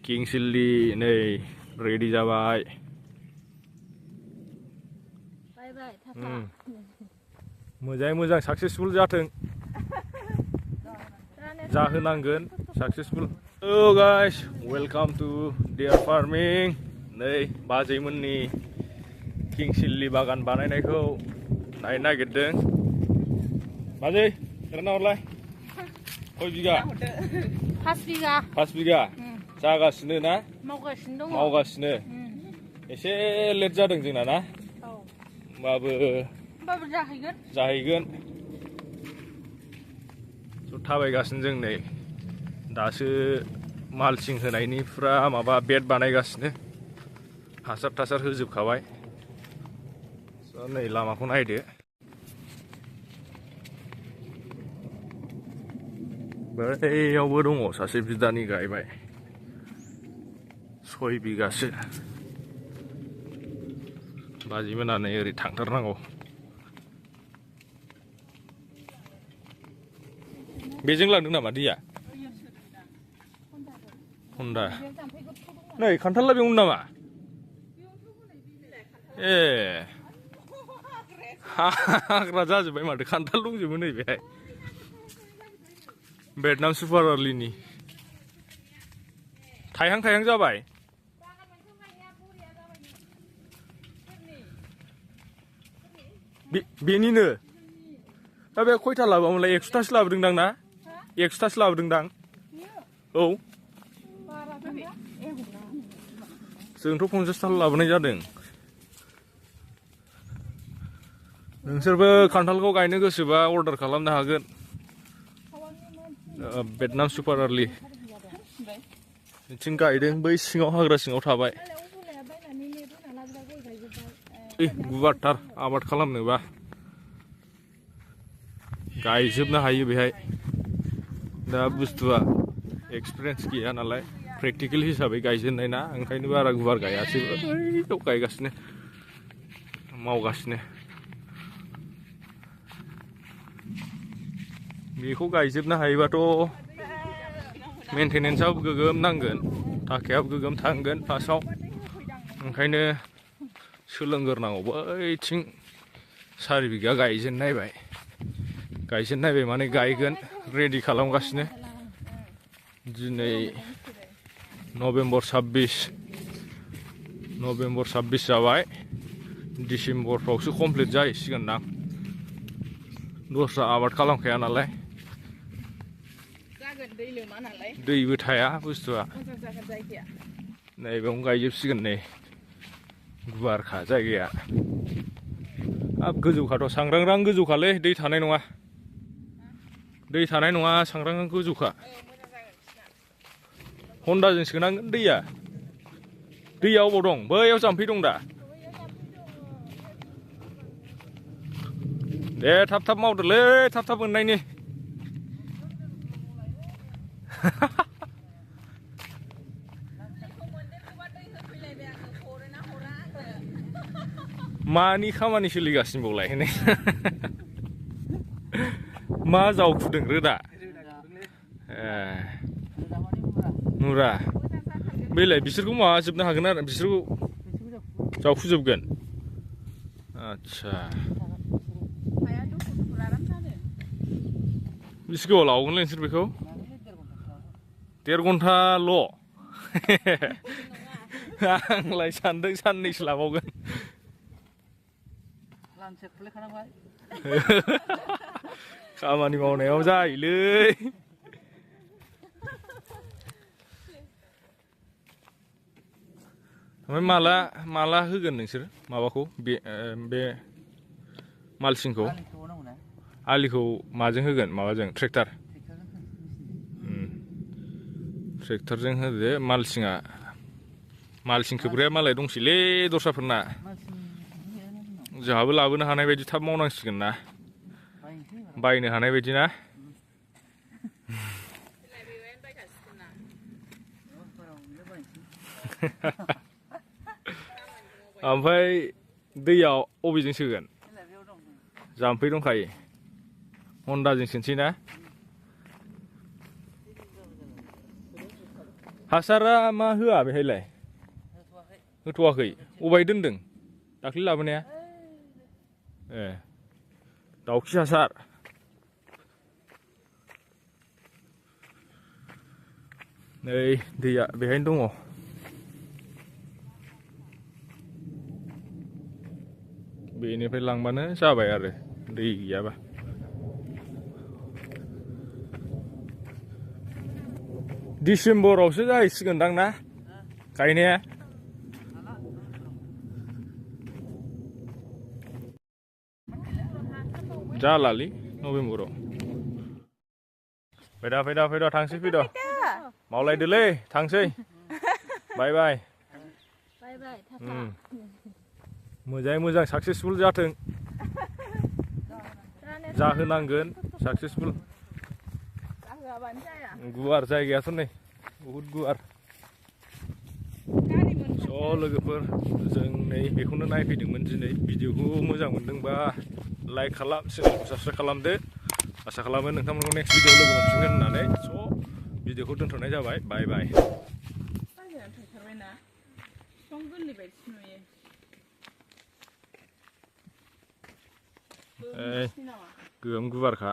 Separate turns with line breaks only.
kingChilli नै ready जाबाय मोजाङै मोजां सक्सेसफुल जाथों जाहोनांगोन successful hello guys welcome to their farming नै बाजैमोननि kingChilli बागान बानायनायखौ नायनो नागिरदों बाजै खोन्थाना हरलाय खय बिगा 5 बिगा जागासिनो ना मावगासिनो एसे लेट जादों जोंना ना होमबाबो जाहैगोन थाबायगासिनो जों नै दासो मालसिं होनायनिफ्रा माबा बेड बानायगासिनो हासार थासार होजोबखाबाय नै लामाखौ नायदो बैयावबो दङ सासे बिदानि गायबाय 6 बिगासो बाजिमोना नै ओरै थांथारनांगौ बेजों लांदों नामा दैया हन्दा नै खान्थाला बेयावनो नामा ए हाग्रा जाजोब्बाय माथो खान्थाल दंजोबो नै बेहाय भेटनाम सुपार आर्लिनि थायहां जाबाय बेनिनो दा बे खयथा लाबोआमोनलाय 100थासो लाबोदोंदां ना 100थासो लाबोदोंदां औ जोंथ' 50थाल' लाबोनाय जादों नोंसोरबो खान्थालखौ गायनो गोसोबा अर्डार खालामनो हागोन भेटनाम सुपार आर्लि बिथिं गायदों बै सिङाव हाग्रा सिङाव थाबाय गुवारथार आबाद खालामनोबा गायजोबनो हायो बेहाय दा बुस्थुआ एक्सपिरियेन्स गैया नालाय प्रेक्टिकेल हिसाबै गायजेननाय ना ओंखायनो बारा गुवार गायासै बैयाव गायगासिनो मावगासिनो बेखौ गायजोबनो हायोबाथ' मेनटेनेन्सआबो गोगोम नांगोन थाखायाबो गोगोम थांगोन फार्स्टआव ओंखायनो सोलोंग्रोनांगौ बैथिं 4 बिगा गायजेननायबाय माने गायगोन रेडि खालामगासिनो दिनै नभेम्बर 26 जाबाय डिसेम्बरफ्रावसो कमप्लिट जाहैसिगोनदां दस्रा आबाद खालामखाया नालाय दैबो थाया बुस्थुआ नैबेयावनो गायजोबसिगोन नै गुवारखा जायगाया हाब गोजौखाथ' सांग्रां गोजौखालै दै थानाय नङा सांग्रां गोजौखा हन्दाजों सोनांगोन दैया अबाव दं बैयाव जाम्फै दं दा दे थाब मावदोलै थाब मोननायनि मानि खामानि सोलिगासिनो बावलाय मा जावखुदों रोदा मुरा बेलाय बिसोरखौ माबाजोबनो हागोन आरो बिसोरखौ जावखुजोबगोन आच्छा बेसे गोबाव लाबावगोनलै नोंसोर बेखौ 1.5 घन्टाल' आंलाय सानदों साननैसो लाबावगोन खामानि मावनायाव जायोलै ओमफ्राय माला होगोन नोंसोर माबाखौ बे मालसिंखौ आलिखौ माजों होगोन माबाजों ट्रेक्टरजों होदो मालसिं खोबग्राया मालाय दंसैलै दस्राफोरना जोंहाबो लाबोनो हानाय बायदि थाब मावनांसिगोन ना बायनो हानाय बायदि ना ओमफ्राय दैयाव अबेजों सोगोन जाम्फै दंखायो हन्दाजों सोनोसै ना हासारा मा होआ बेहायलाय होथ'वाखै अबाय दोनदों दाख्लै लाबोनाया ए दाउखि हासार नै दैया बेहायनो दङ बेनिफ्राय लांबानो जाबाय आरो दै गैयाबा डिसेम्बरावसो जाहैसिगोनदां ना गायनाया जालालै नभेम्बराव फैदा थांसै फैद' मावलायदोलै थांसै बाय बाय मोजाङै मोजां साक्सेसफुल जाथों जाहोनांगोन साक्सेसफुल गुवार जायगायाथ' नै बहुद गुवार ज' लोगोफोर जों नै बेखौनो नायफैदोंमोन दिनै भिडिअखौ मोजां मोनदोंबा लाइक खालाम चेनेलखौ साबस्क्राइब खालामदो आसा खालामो नोंथांमोनखौ नेक्स्ट भिडिअ लोगो मोनफिनगोन होननानै स' भिडिअखौ दोनथ'नाय जाबाय बाय बाय गोगोम गुवारखा